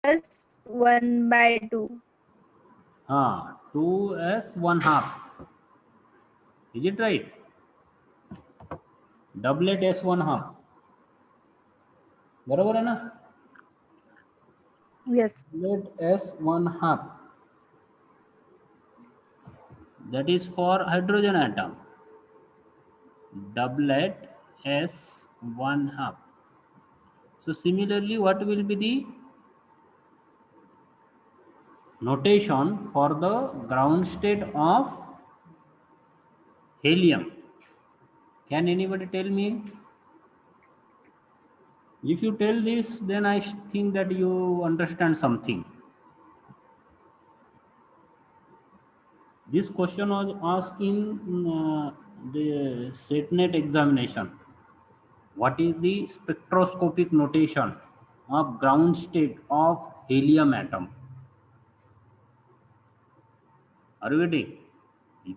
plus 1 by 2. 2s 1/2. Is it right? Doublet s 1/2. बरोबर है ना? Yes. Doublet s 1/2. That is for hydrogen atom. Doublet s 1/2. So similarly, what will be the notation for the ground state of helium? Can anybody tell me? If you tell this, then I think that you understand something. This question was asked in the SETNET examination. What is the spectroscopic notation of ground state of helium atom? Are you getting?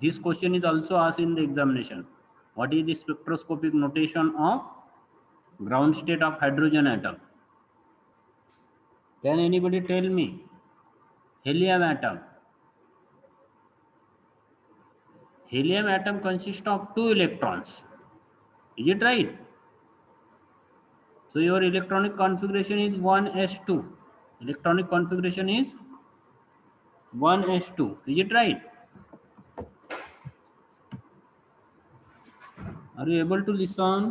This question is also asked in the examination. What is the spectroscopic notation of ground state of hydrogen atom? Can anybody tell me? Helium atom. Helium atom consists of 2 electrons. Is it right? So your electronic configuration is 1s2. Electronic configuration is 1s2. Is it right? Are you able to listen?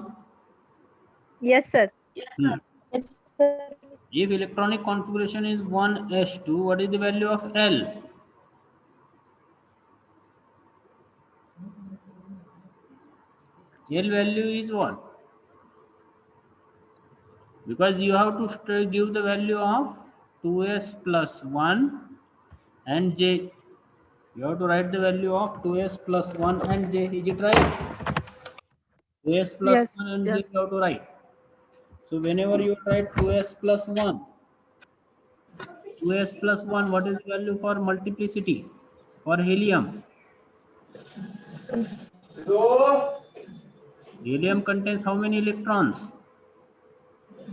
Yes, sir. Hmm. Yes, sir. If electronic configuration is 1s2, what is the value of L? L value is what? Because you have to give the value of 2s plus 1 and j. You have to write the value of 2s plus 1 and j. Is it right? 2s plus Yes. 1 and j Yes. you have to write. So whenever you write 2s plus 1, 2s plus 1, what is the value for multiplicity? For helium. Helium contains how many electrons?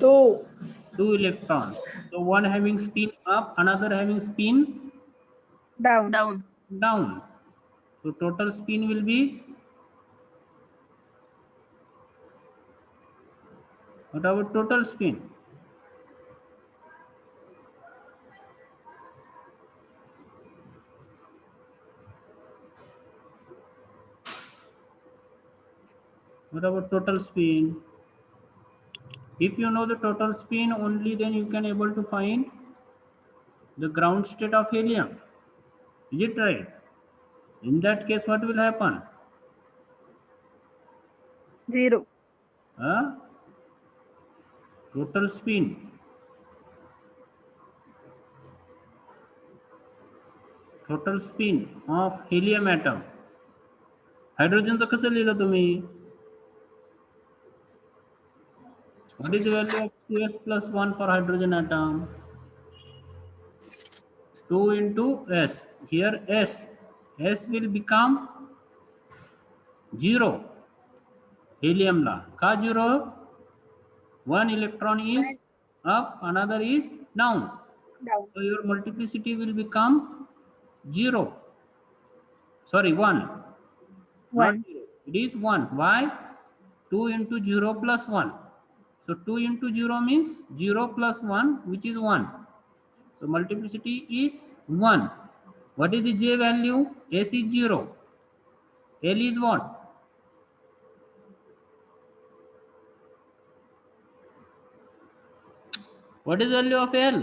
2. 2 electrons. So one having spin up, another having spin Down. down. So total spin will be, what about total spin? What about total spin? If you know the total spin only, then you can able to find the ground state of helium. Is it right? In that case, what will happen? 0. Total spin. Total spin of helium atom. Hydrogen कसं लिहिलं तुम्ही? What is the value of 2s plus 1 for hydrogen atom? 2 into s. Here s. S will become 0. Helium ला. का 0? One electron is up, another is down. Down. So your multiplicity will become 0. Sorry, 1. Not 1. 0. It is 1. Why? 2 into 0 plus 1. So 2 into 0 means 0 plus 1, which is 1. So multiplicity is 1. What is the j value? S is 0. L is what? What is the value of L?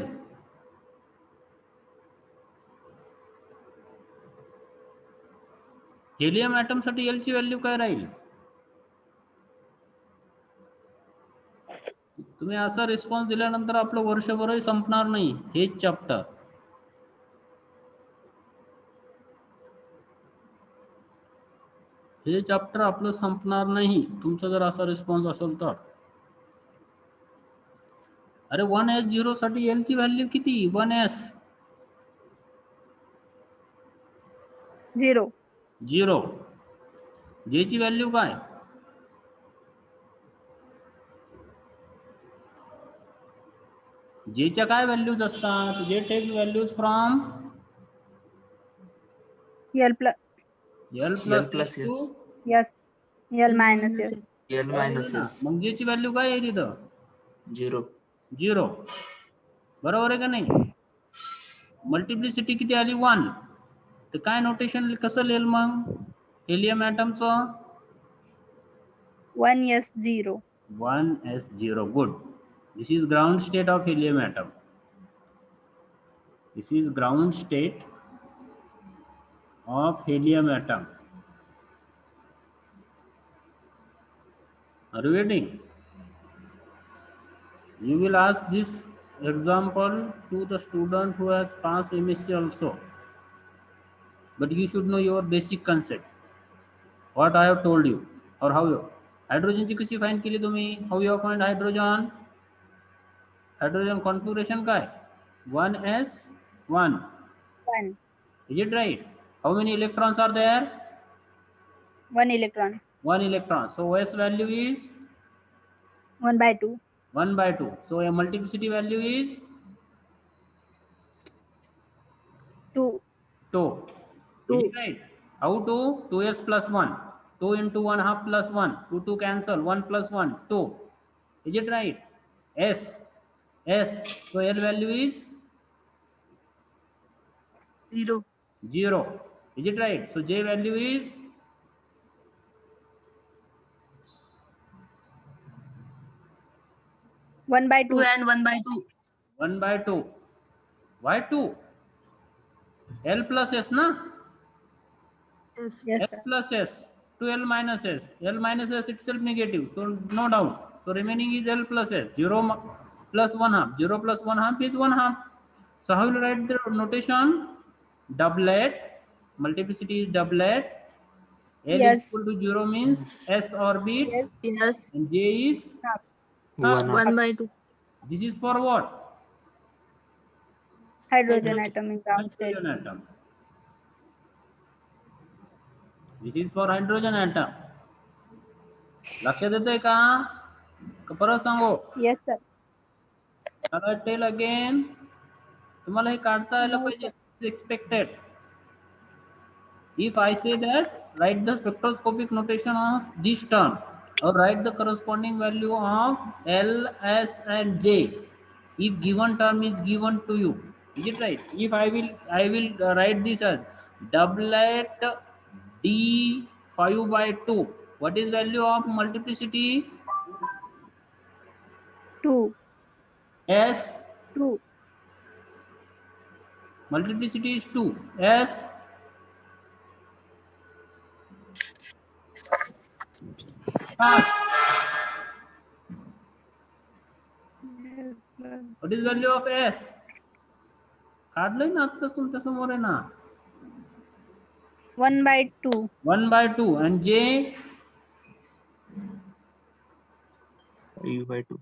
Helium atom साठी L ची value काय राहील? तुम्ही असा response दिल्यानंतर आपलं वर्षभरही संपणार नाही हेच चॅप्टर. हे चॅप्टर आपलं संपणार नाही तुमचा जर असा रिस्पॉन्स असेल तर. अरे 1s0 साठी L ची व्हॅल्यू किती? 1s 0. 0. J ची व्हॅल्यू काय? जेच्या काय व्हॅल्यूज असतात? J takes values from L plus L L plus plus S to S. L minus S. L minus S mug जेची value काय आहे तिथं? 0. 0. बरोबर आहे का नाही? मल्टिप्लिसिटी किती आली? 1. तर काय नोटेशन कसं लिहिल मग helium ॲटमचं? 1s0. 1s0. Good. This is ground state of helium atom. This is ground state of helium atom. Are you getting? You will ask this example to the student who has passed MSc also. But you should know your basic concept. What I have told you, or how you hydrogen ची कशी find केली तुम्ही? How you have find hydrogen? Hydrogen configuration काय? 1s1. 1. Is it right? How many electrons are there? 1 electron. 1 electron. So S value is 1/2. 1/2. So a multiplicity value is 2. 2. Is 2. it right? How 2? 2s plus 1. 2 into 1 half plus 1. 2 2 cancel. 1 plus 1. 2. Is it right? S. S. So L value is 0. 0. Is it right? So J value is 1/2. 2 and 1/2. 1/2. Why 2? L plus S na? Yes. Yes, L sir. plus S to L minus S. L minus S itself negative, so no doubt. So remaining is L plus S. 0 plus 1 half. 0 plus 1 half is 1 half. So how will you write the notation? Doublet. Multiplicity is doublet. L is Yes. equal to 0 means S orbit, Yes. Yes. and J is Half. 1 half. 1/2. this is for what? Hydrogen atom in ground state. Hydrogen atom. This is for hydrogen atom. लक्षात येतंय का? का परत सांगू? Yes, sir. Shall I tell again? तुम्हाला हे काढता आलं No, पाहिजे. Expected. If I say that, write the spectroscopic notation of this term, or write the corresponding value of L, S, and J. If given term is given to you, is it right? If I will write this as doublet D 5/2. What is value of multiplicity? 2. S. 2. Multiplicity is 2. S. Fast. What is value of S? काढलंय ना आता तुमच्या समोर आहे ना. 1/2. 1/2. And J? 5/2.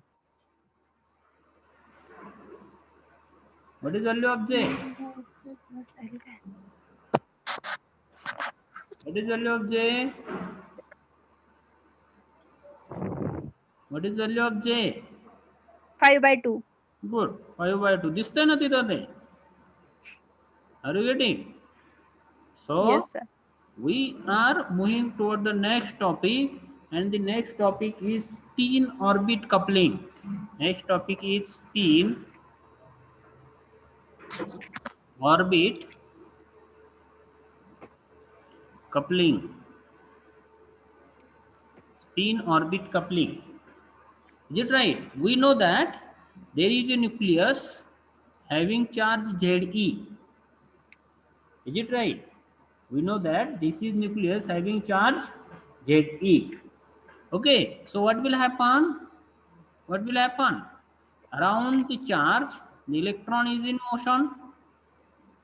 What is value of J? What is value of J? What is value of J? 5/2. Good. 5/2. दिसतंय ना तिथं ते? Are you getting? So Yes, sir. we are moving toward the next topic, and the next topic is spin orbit coupling. Next topic is spin orbit coupling. Spin orbit coupling. Is it right? We know that there is a nucleus having charge Ze. Is it right? We know that this is nucleus having charge Ze. Okay, so what will happen? What will happen? Around the charge, the electron is in motion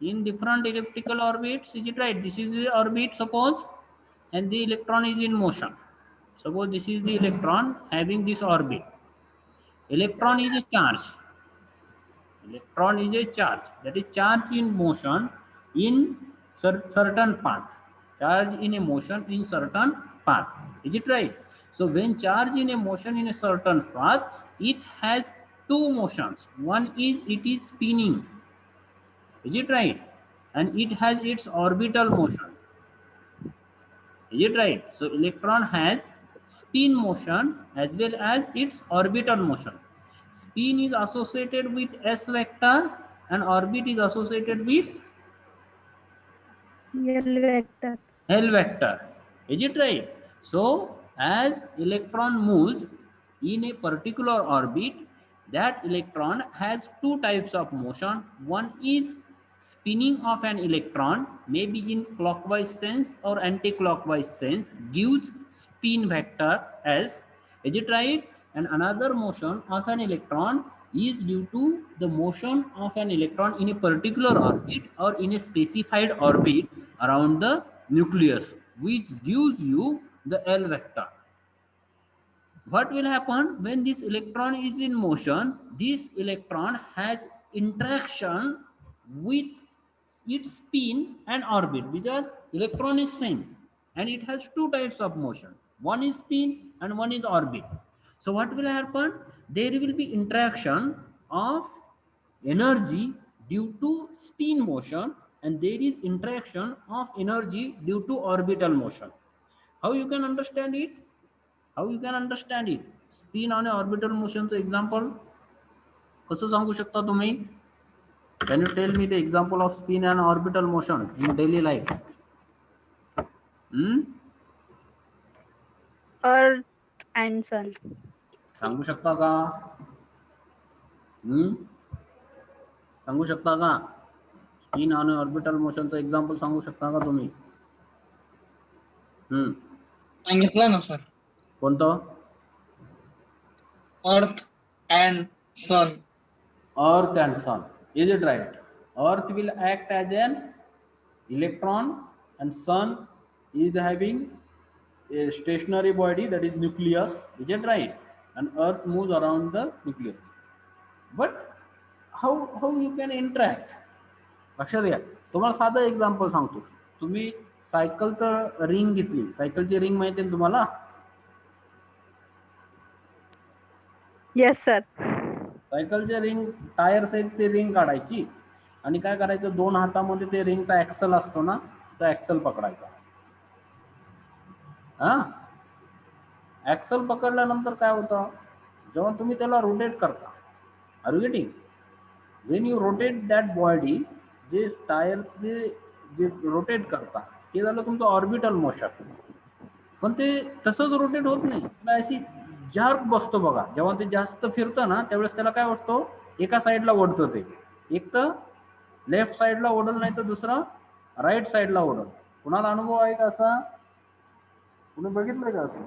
in different elliptical orbits. Is it right? This is the orbit, suppose, and the electron is in motion. Suppose this is the electron having this orbit. Electron is a charge. Electron is a charge. That is charge in motion in certain path. Charge in a motion in certain path. Is it right? So when charge in a motion in a certain path, it has two motions. One is it is spinning. Is it right? And it has its orbital motion. Is it right? So electron has spin motion as well as its orbital motion. Spin is associated with s vector and orbit is associated with L vector. L vector. Is it right? So as electron moves in a particular orbit, that electron has two types of motion. One is spinning of an electron, maybe in clockwise sense or anti-clockwise sense, gives spin vector S. Is it right? And another motion of an electron is due to the motion of an electron in a particular orbit or in a specified orbit around the nucleus, which gives you the L vector. What will happen when this electron is in motion? This electron has interaction with its spin and orbit, because electron is same and it has two types of motion. One is spin and one is orbit. So what will happen? There will be interaction of energy due to spin motion and there is interaction of energy due to orbital motion. How you can understand it? How you can understand it? Spin आणि orbital मोशनचं example कसं सांगू शकता तुम्ही? Can you tell me the example of spin and orbital motion in daily life? Earth and sun. सांगू शकता का? सांगू शकता का? स्पिन आणि ऑर्बिटल मोशनचं एक्झाम्पल सांगू शकता का तुम्ही? सांगितलं ना सर. कोणतं? Earth and sun. Earth and sun. Is it right? Earth will act as an electron and sun is having a stationary body, that is nucleus. Is it right? And earth moves around the nucleus. But how you can interact? लक्षात घ्या. तुम्हाला साधं example सांगतो. तुम्ही सायकलचं ring घेतली. सायकलची ring माहिती आहे तुम्हाला? Yes, sir. सायकलचे रिंग टायर सहित ते रिंग काढायची आणि काय करायचं, दोन हातामध्ये ते रिंगचा ऍक्सल असतो ना, तो ऍक्सल पकडायचा. ऍक्सल पकडल्यानंतर काय होतं, जेव्हा तुम्ही त्याला रोटेट करता, are you getting? When you rotate that body, जे टायर जे रोटेट करता ते झालं तुमचं ऑर्बिटल मोशन. पण ते तसंच रोटेट होत नाही, त्याला अशी जार्क बसतो बघा. जेव्हा ते जास्त फिरतं ना त्यावेळेस त्याला काय वाटतो, एका साईडला ओढतं. ते एक तर लेफ्ट साईडला ओढल, नाही तर दुसरा राईट साईडला ओढल. कुणाला अनुभव आहे का असा? कुणी बघितलं का असं?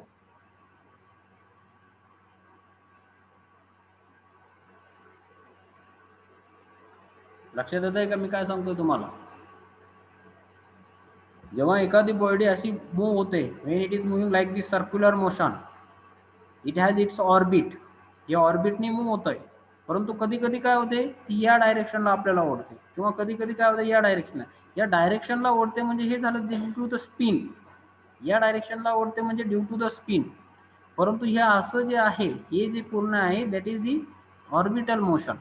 लक्षात येत आहे का मी काय सांगतोय तुम्हाला? जेव्हा एखादी बॉडी अशी मूव्ह होते, when it is moving like this circular motion, it has its orbit. या ऑर्बिटने मूव्ह होत आहे, परंतु कधी कधी काय होते, ती या डायरेक्शनला आपल्याला ओढते, किंवा कधी कधी काय होतं, या डायरेक्शनला. या डायरेक्शनला ओढते म्हणजे हे झालं ड्यू टू द स्पिन. या डायरेक्शनला ओढते म्हणजे ड्यू टू द स्पिन. परंतु हे असं जे आहे, हे जे पूर्ण आहे, that is the orbital motion.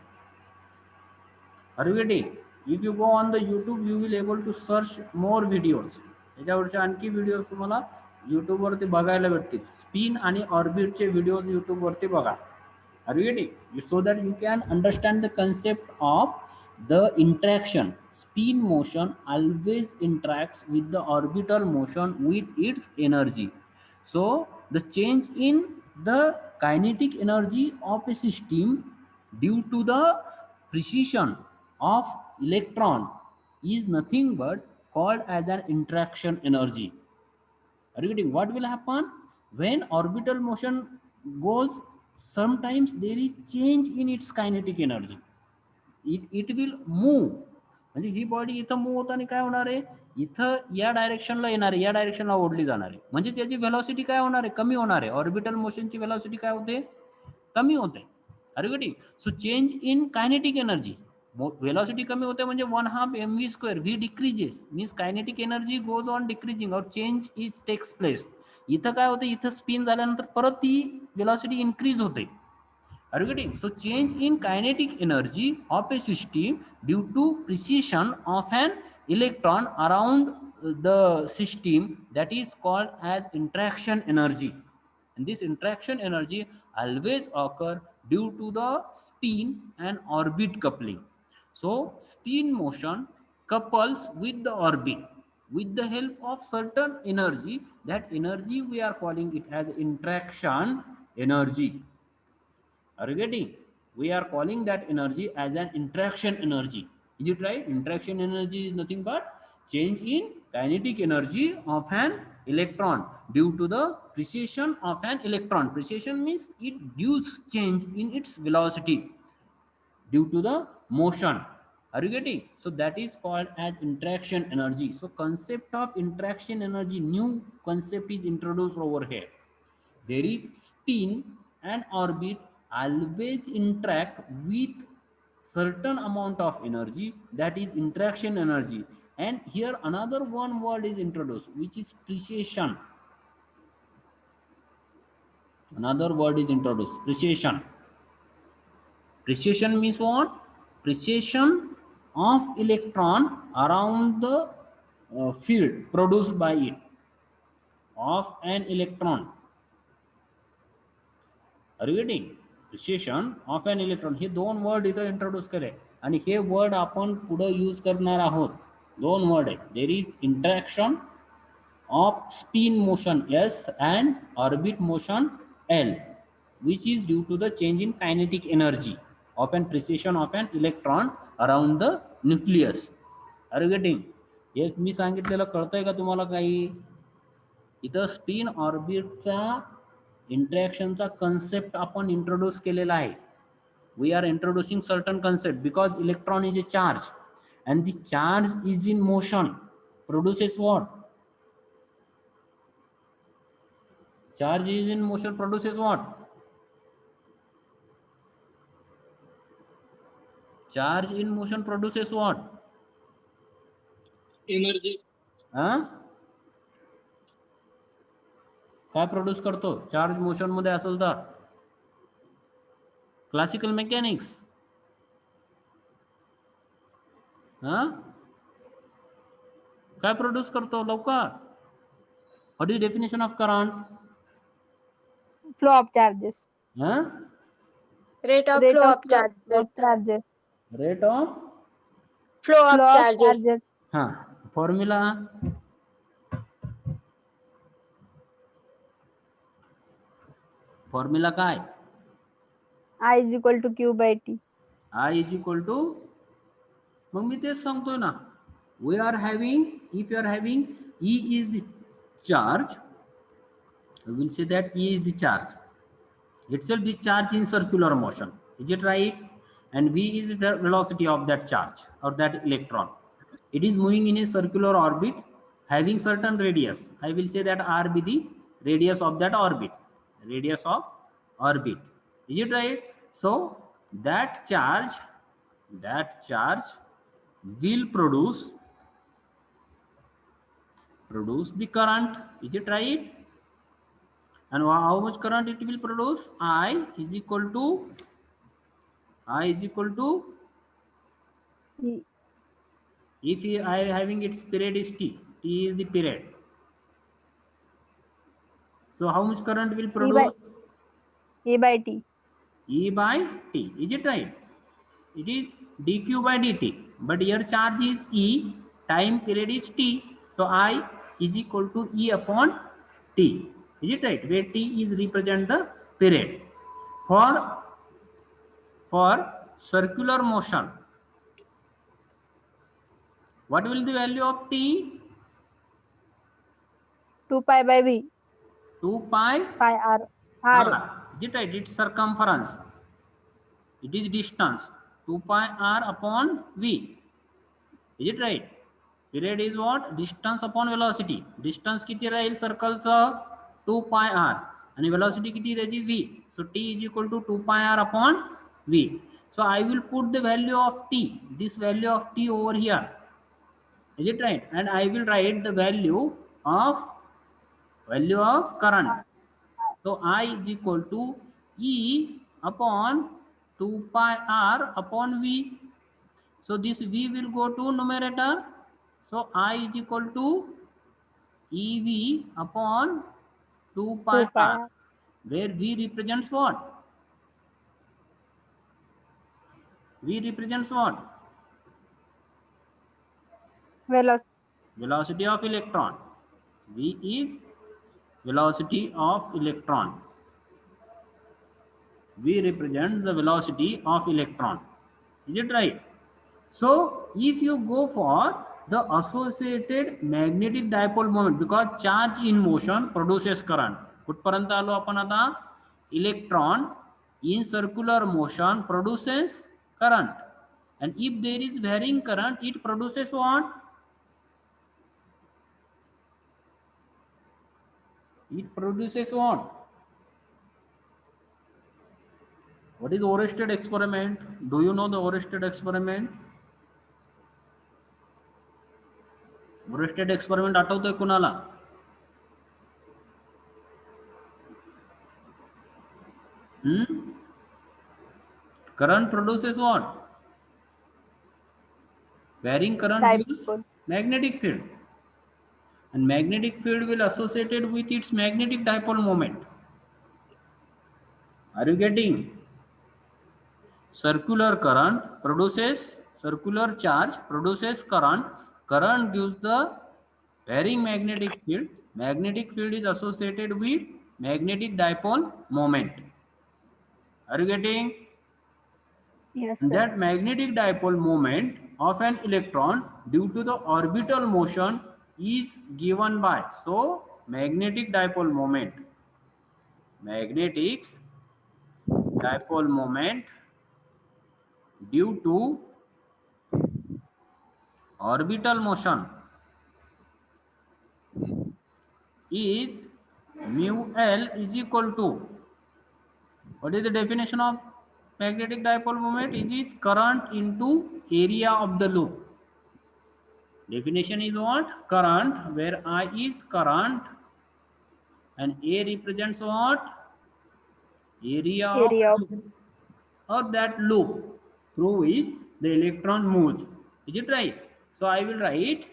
Are you getting? If you go on the YouTube, you will able to search more videos. याच्यावरचे आणखी व्हिडिओज तुम्हाला यूट्यूबवरती बघायला भेटतील. स्पिन आणि ऑर्बिटचे व्हिडिओज यूट्यूबवरती बघा. Are you getting? So that you can understand the concept of the interaction. Spin motion always interacts with the orbital motion with its energy. So the change in the kinetic energy of a system due to the precession of electron is nothing but called as an interaction energy. Are you getting? What will happen when orbital motion goes? Sometimes there is change in its kinetic energy. It will move. म्हणजे ही body इथं move होताना काय होणार आहे, इथं या डायरेक्शनला येणार आहे, या डायरेक्शनला ओढली जाणार आहे. म्हणजे त्याची व्हेलॉसिटी काय होणार आहे, कमी होणार आहे. ऑर्बिटल मोशनची व्हेलॉसिटी काय होते, कमी होते. Are you getting? So change in kinetic energy, velocity कमी होते म्हणजे 1/2 mv², V decreases, means kinetic energy goes on decreasing और चेंज इज टेक्स प्लेस. इथं काय होतं, इथं स्पिन झाल्यानंतर परत ती व्हेलॉसिटी इन्क्रीज होते. Are you getting? So change in kinetic energy of a system due to precession of an electron around the system, that is called as interaction energy. And this interaction energy always occur due to the spin and orbit coupling. So spin motion couples with the orbit with the help of certain energy. That energy we are calling it as interaction energy. Are you getting? We are calling that energy as an interaction energy. Is it right? Interaction energy is nothing but change in kinetic energy of an electron due to the precession of an electron. Precession means it gives change in its velocity due to the motion. Are you getting? So that is called as interaction energy. So concept of interaction energy, new concept is introduced over here. There is spin and orbit always interact with certain amount of energy, that is interaction energy. And here another one word is introduced, which is precession. Another word is introduced, precession. Precession means what? Precession of electron around the field produced by it, of an electron. Are you getting? Precession of an electron. हे दोन word इथं introduce करे आणि हे word आपण पुढे use करणार आहोत. दोन word आहे. There is interaction of spin motion S and orbit motion L, which is due to the change in kinetic energy of an precession of an electron around the nucleus. Are you getting? एक मी सांगितलेलं कळतंय का तुम्हाला काही? इथं spin ऑर्बिटचा इंटरॅक्शनचा concept आपण introduce केलेला आहे. We are introducing certain concept because electron is a charge and the charge is in motion produces what? Charge is in motion produces what? Charge in motion produces what? Energy. काय produce करतो charge motion मध्ये असेल तर? Classical mechanics. काय produce करतो लवकर? What is definition of current? Flow of charges. Rate of Rate flow of of charges. charges. Rate of Flow Flow of of charges. charges. हा formula. Formula काय? I is equal to Q by T. I is equal to, मग मी तेच सांगतोय ना, we are having, if you are having E is the charge, we will say that E is the charge itself, the charge in circular motion. Is it right? And V is the velocity of that charge or that electron. It is moving in a circular orbit having certain radius. I will say that R be the radius of that orbit. Radius of orbit. Is it right? So that charge will produce the current. Is it right? And how much current it will produce? I is equal to E. if I having its period is T is the period. So how much current will produce? E by T. E by T. Is it right? It is dq by dt. But here charge is E, time period is T. So I is equal to E upon T. Is it right? Where T is represent the period. For circular motion, what will the value of T? 2 pi by V. 2 pi Pi R. r. Is it right? It's circumference. It is distance. 2 pi r upon V. Is it right? Period is what? Distance upon velocity. Distance किती राहील सर्कलचं? 2 pi r. आणि velocity किती राहायची? V. So T is equal to 2 pi r upon V. So I will put the value of T, this value of T over here. Is it right? And I will write the value of current. So I is equal to E upon 2 pi r upon v. So this v will go to numerator. So I is equal to EV upon 2 pi 2 pi r, r. where v represents what? V represents what? Velocity. Velocity of electron. V is velocity of electron. V represents the velocity of electron. Is it right? So if you go for the associated magnetic dipole moment, because charge in motion produces current. कुठपर्यंत आलो आपण आता? Electron in circular motion produces current, and if there is varying current, it produces what? It produces what? What is Oersted experiment? Do you know the Oersted experiment? Oersted experiment आठवतोय कुणाला? Current produces what? Varying current gives Dipole. magnetic field, and magnetic field will associated with its magnetic dipole moment. Are you getting? Circular current produces circular charge, produces current. Current gives the varying magnetic field. Magnetic field is associated with magnetic dipole moment. Are you getting? Yes, And sir. that magnetic dipole moment of an electron due to the orbital motion is given by, so magnetic dipole moment due to orbital motion is mu L is equal to, what is the definition of magnetic dipole moment? It is current into area of the loop. Definition is what? Current, where I is current and A represents what? Area of Area of loop, or that loop through which the electron moves. Is it right? So I will write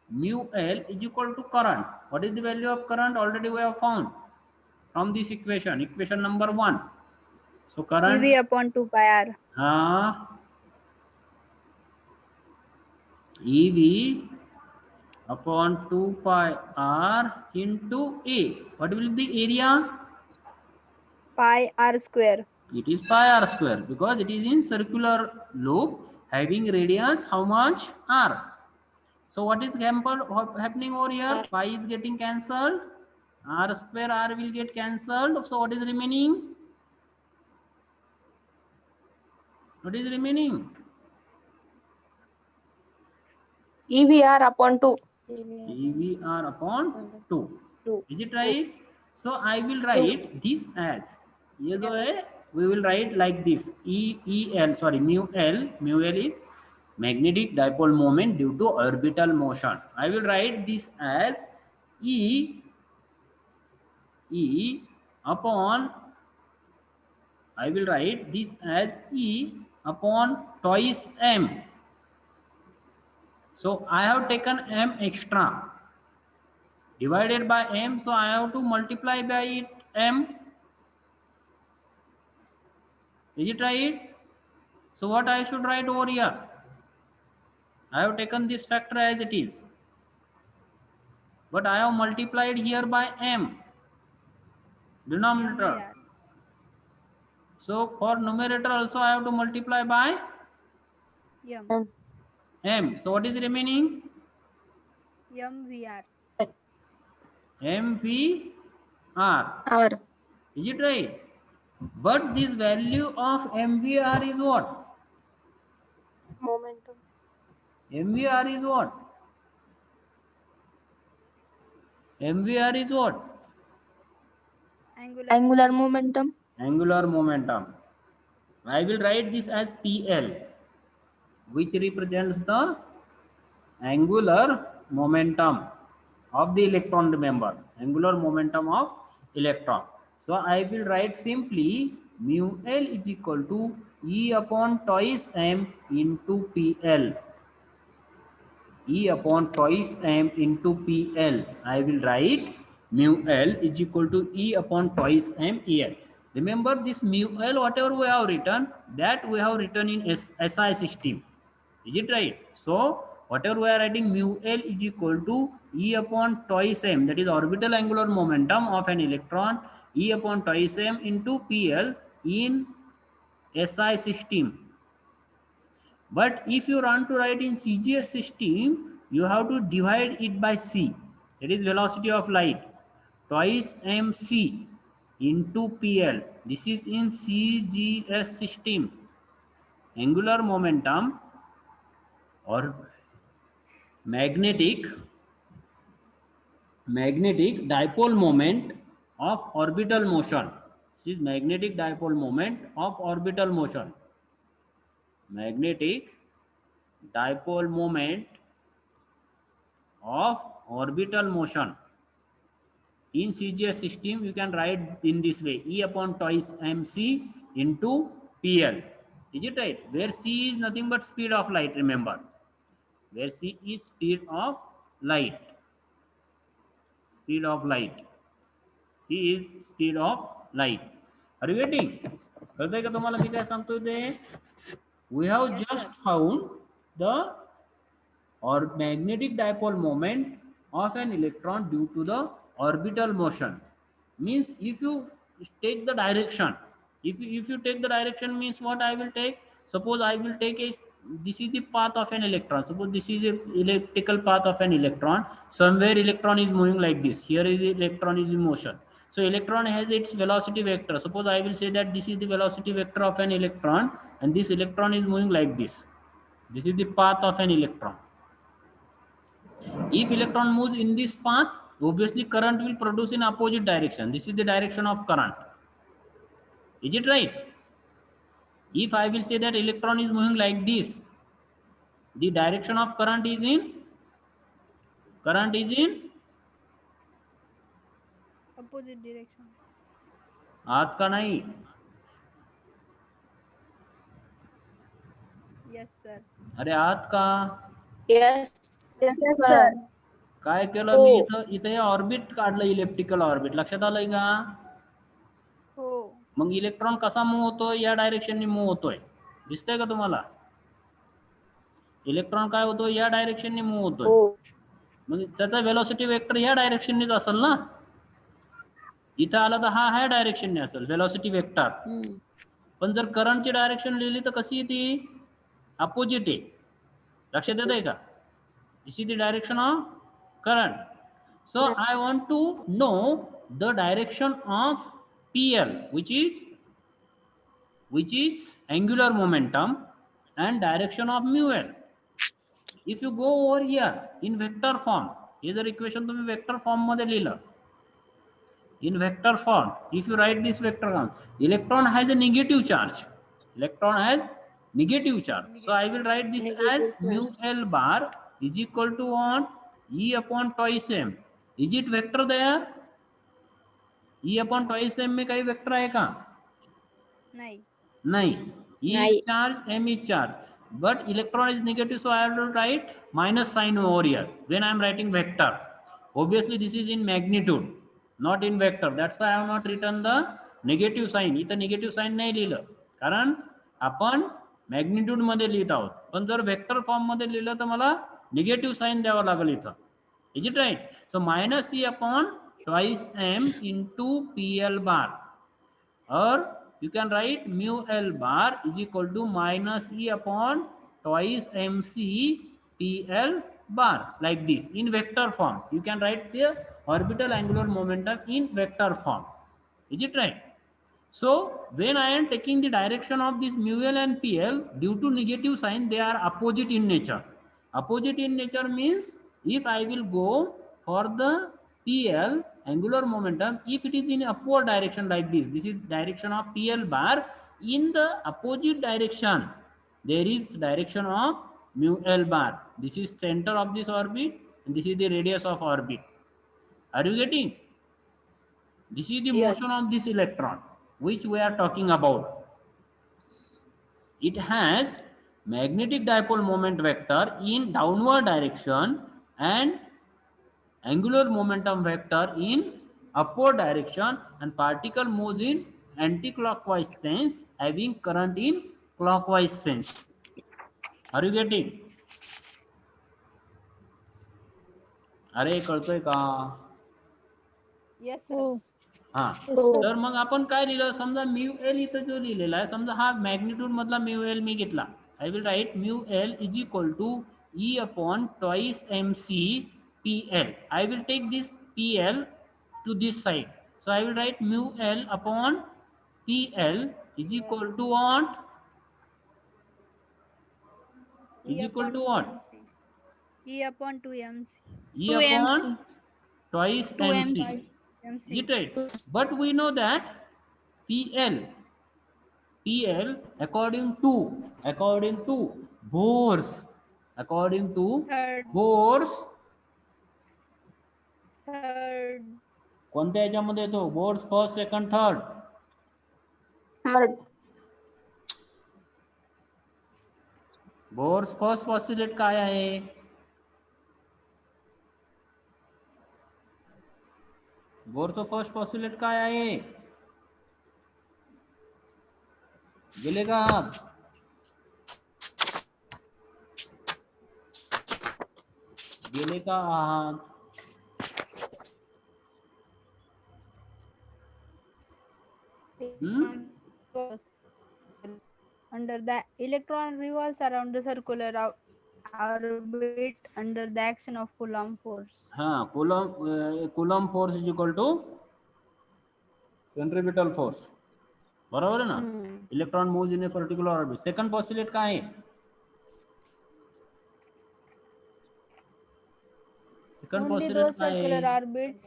mu L is equal to current. What is the value of current? Already we have found from this equation, equation number 1. So current EV upon 2 pi r. EV upon 2 pi r into A. What will be the area? Pi r square. It is pi r square, because it is in circular loop having radius how much? R. So what is happening over here? Pi is getting cancelled. R square R will get cancelled. So what is remaining? What is remaining? EVR upon 2. EVR upon 2. 2. Is it right? So I will write this as, yes, we will write like this. Mu L is magnetic dipole moment due to orbital motion. I will write this as E upon, I will write this as E upon twice M. So I have taken M extra divided by M, so I have to multiply by it M. Is it right? So what I should write over here? I have taken this factor as it is, but I have multiplied here by M, denominator. MVR. So for numerator also I have to multiply by M. M. So what is remaining? MVR. MVR. R. Is it right? But this value of MVR is what? Momentum. MVR is what? MVR is what? Angular momentum. Angular momentum. I will write this as PL, which represents the angular momentum of the electron. Remember, angular momentum of electron. So I will write simply mu L is equal to E upon twice m into PL. E upon twice m into PL. I will write mu L is equal to E upon twice m EL. Remember this mu L, whatever we have written, that we have written in SI system. Is it right? So whatever we are writing, mu L is equal to E upon twice m, that is orbital angular momentum of an electron, E upon twice m into PL in SI system. But if you want to write in CGS system, you have to divide it by c, that is velocity of light, twice mc into PL. This is in CGS system. Angular momentum or magnetic dipole moment of orbital motion. This is magnetic dipole moment of orbital motion. Magnetic dipole moment of orbital motion. In CGS system, you can write in this way: E upon twice mc into PL. Is it right? Where c is nothing but speed of light, remember. Where c is speed of light. Speed of light. C is speed of light. Are you getting? कळतंय का तुम्हाला मी काय सांगतोय ते? We have Yes, just sir. found the or magnetic dipole moment of an electron due to the orbital motion. Means if you take the direction, if you take the direction, means what I will take? Suppose I will take this is the path of an electron. Suppose this is the elliptical path of an electron. Somewhere electron is moving like this. Here is the electron is in motion. So electron has its velocity vector. Suppose I will say that this is the velocity vector of an electron, and this electron is moving like this. This is the path of an electron. If electron moves in this path, obviously current will produce in opposite direction. This is the direction of current. Is it right? If I will say that electron is moving like this, the direction of current is in Opposite direction. हाथ का नहीं. Yes, sir. अरे हाथ का. Yes. Yes, Yes, sir. sir. काय केलं मी इथं हे orbit काढलं, इलेक्ट्रिकल ऑर्बिट. लक्षात आलंय का? हो. मग इलेक्ट्रॉन कसा मूव्ह होतोय? या डायरेक्शनने मूव्ह होतोय. दिसतंय का तुम्हाला? इलेक्ट्रॉन काय होतो? या डायरेक्शनने मूव्ह होतोय. मग त्याचा वेलोसिटी वेक्टर ह्या डायरेक्शननेच असेल ना. इथं आला तर हा ह्या डायरेक्शनने असेल वेलोसिटी वेक्टर. पण जर करंटची डायरेक्शन लिहिली तर कशी येते? अपोजिट आहे. लक्षात येतंय का? This is the direction of current. So I want to know the direction of PL, which is angular momentum, and direction of mu L. If you go over here in vector form, हे जर equation तुम्ही vector form मध्ये लिहिलं, in vector form, if you write this vector form, electron has a negative charge. Electron has negative charge. So I will write this as mu L bar is equal to what? E upon twice m. Is it vector there? E upon twice m में काही vector आहे का? नहीं. E is charge, m is charge, but electron is negative, so I have to write minus sign over here when I am writing vector. Obviously this is in magnitude, not in vector. That's why I have not written the negative sign. इथं negative sign नाही लिहिलं, कारण आपण magnitude मध्ये लिहित आहोत. पण जर वेक्टर फॉर्म मध्ये लिहिलं तर मला निगेटिव्ह साइन द्यावं लागेल इथं. Is it right? So minus E upon twice m into PL bar, or you can write mu L bar is equal to minus E upon twice mc PL bar, like this in vector form. You can write the orbital angular momentum in vector form. Is it right? So when I am taking the direction of this mu L and PL, due to negative sign, they are opposite in nature. Opposite in nature means if I will go for the PL angular momentum, if it is in upward direction like this, this is direction of PL bar. In the opposite direction, there is direction of mu L bar. This is center of this orbit, and this is the radius of orbit. Are you getting? This is the motion of this electron. which we are talking about. It has magnetic dipole moment vector in downward direction and angular momentum vector in upward direction, and particle moves in anti-clockwise sense having current in clockwise sense. Are you getting? अरे कळतोय का? Yes, sir. Oh. हा, Yes, sir. तर मग आपण काय लिहिलं, समजा mu L इथं जो लिहिलेला आहे, समजा हा मॅग्निट्यूड मधला म्यू एल मी घेतला. I will write mu L is equal to E upon twice M C P L. I will take this P L to this side. So I will write mu L upon PL is equal to what? Is E equal upon to 2 what? MC. E upon 2 MC. E 2 upon MC. twice 2 MC. MC. Is MC. it right? But we know that PL according to Bohr's, according to Third. Bohr's, Third. कोणत्या याच्यामध्ये येतो? Bohr's first second third. Third. Bohr's first postulate काय आहे? बोरचं first postulate काय आहे? गेले का? गेले का आहात? Under the electron revolves around the circular orbit under the action of Coulomb force. हाँ, Coulomb force is equal to centripetal force. बरोबर है ना? Electron moves in a particular orbit. Second postulate काय आहे? Second Only postulate those काय circular आहे? orbits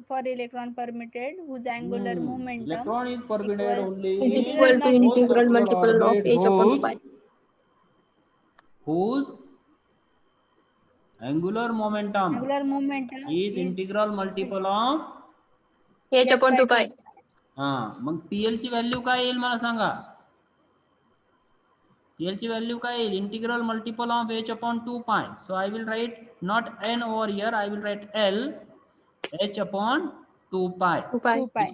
for electron permitted whose angular momentum Electron is permitted equals only Is in equal to those integral circular multiple of orbit h upon 2 pi. whose angular momentum is is integral multiple of. h upon 2 pi. हा, मग PL ची value काय येईल मला सांगा? PL ची value काय येईल? Integral multiple of h upon 2 pi. So I will right not n over here, I will right l h upon 2 pi 2 pi. 2 pi.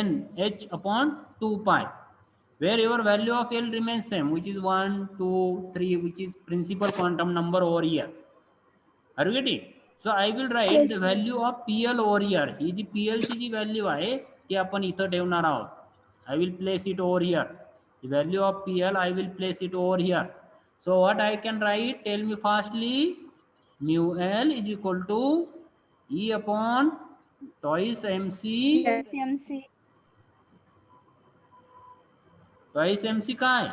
nh upon 2 pi, where your value of L remains same, which is 1, 2, 3, which is principal quantum number over here. Are you getting? So I will write the value of PL over here. ही जी PL ची जी value आहे ती आपण इथं ठेवणार आहोत. I will place it over here. The value of PL I will place it over here. So what I can write? Tell me fastly. Mu L is equal to E upon twice MC. MC. Twice MC काय?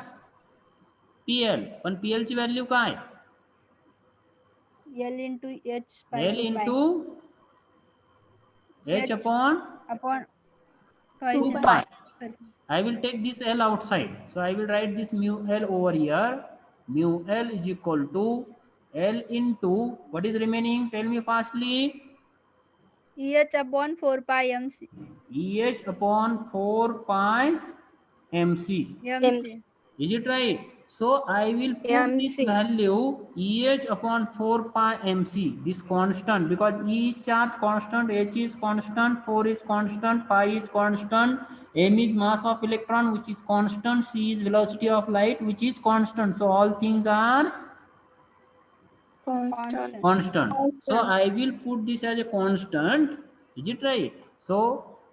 PL. पण PL ची value काय? L into H by L 2 pi. into H upon 2 2 pi. I will take this L outside. So I will write this mu L over here. Mu L is equal to L into, what is remaining? Tell me fastly. EH upon 4 pi MC. EH upon 4 pi MC. MC. Is it right? So I will put this MC. value EH upon 4 pi MC, this constant, because E charge constant, H is constant, 4 is constant, pi is constant, M is mass of electron which is constant, C is velocity of light which is constant. So all things are constant. So I will put this as a constant. Is it right? So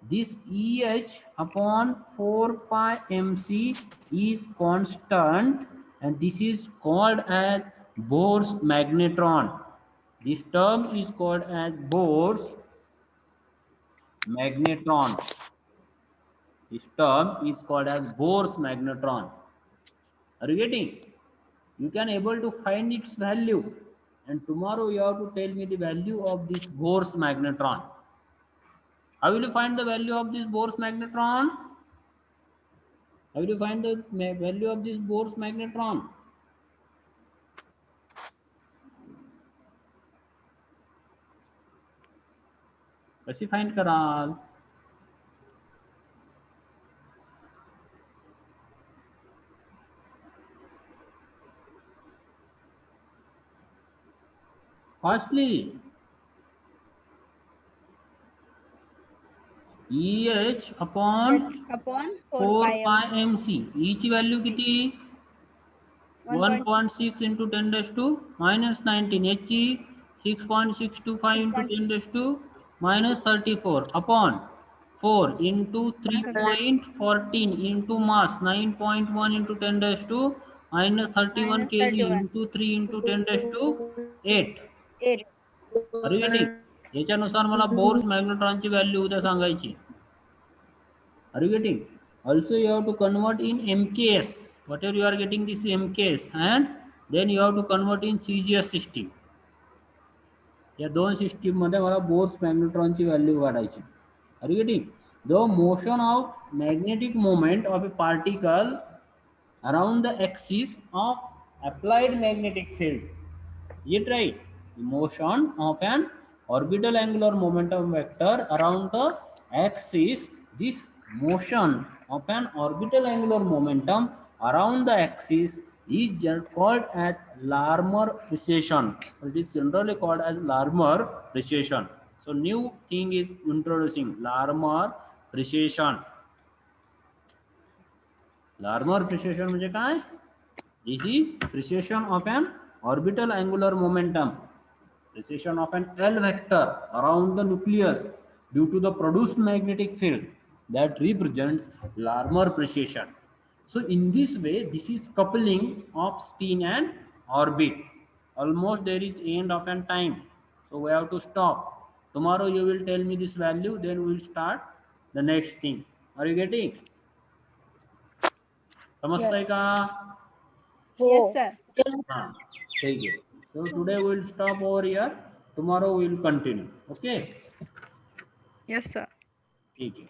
this EH upon 4 pi MC is constant, and this is called as Bohr's magnetron. This term is called as Bohr's magnetron. This term is called as Bohr's magnetron. Are you getting? You can able to find its value, and tomorrow you have to tell me the value of this Bohr's magnetron. How will you find the value of this Bohr's magnetron? How will you find the value of this Bohr's magnetron? कशी find कराल? Firstly, EH upon H upon 4 4 pi pi mc. ची value किती? 1.6 into 10 raised to minus 19. H ची 6.625 into 10 raised to minus 34 upon 4 into 3.14 into mass 9.1 into 10 raised to minus 31 minus kg 31 into 3 into 10 raised to 8. 8. Are you getting? याच्यानुसार मला bourse मॅग्नेट्रॉनची value उद्या सांगायची. Are you getting? Also, you have to convert in MKS. Whatever you are getting this MKS, and then you have to convert in CGS system. या दोन system मध्ये मला bourse मॅग्नेट्रॉनची value काढायची. Are you getting? The motion of magnetic moment of a particle around the axis of applied magnetic field. Is it right? The motion of an orbital angular momentum vector around the axis. This motion of an orbital angular momentum around the axis is called as Larmor precession. It is generally called as Larmor precession. So new thing is introducing Larmor precession. Larmor precession म्हणजे काय? This is precession of an orbital angular momentum, precession of an L vector around the nucleus due to the produced magnetic field that represents Larmor precession. So in this way, this is coupling of spin and orbit. Almost there is end of an time, so we have to stop. Tomorrow you will tell me this value, then we will start the next thing. Are you getting? समजतंय का? Yes, sir. हाँ, ठीक है. So today we will stop over here. Tomorrow we will continue. Okay? Yes, sir. ठीक है.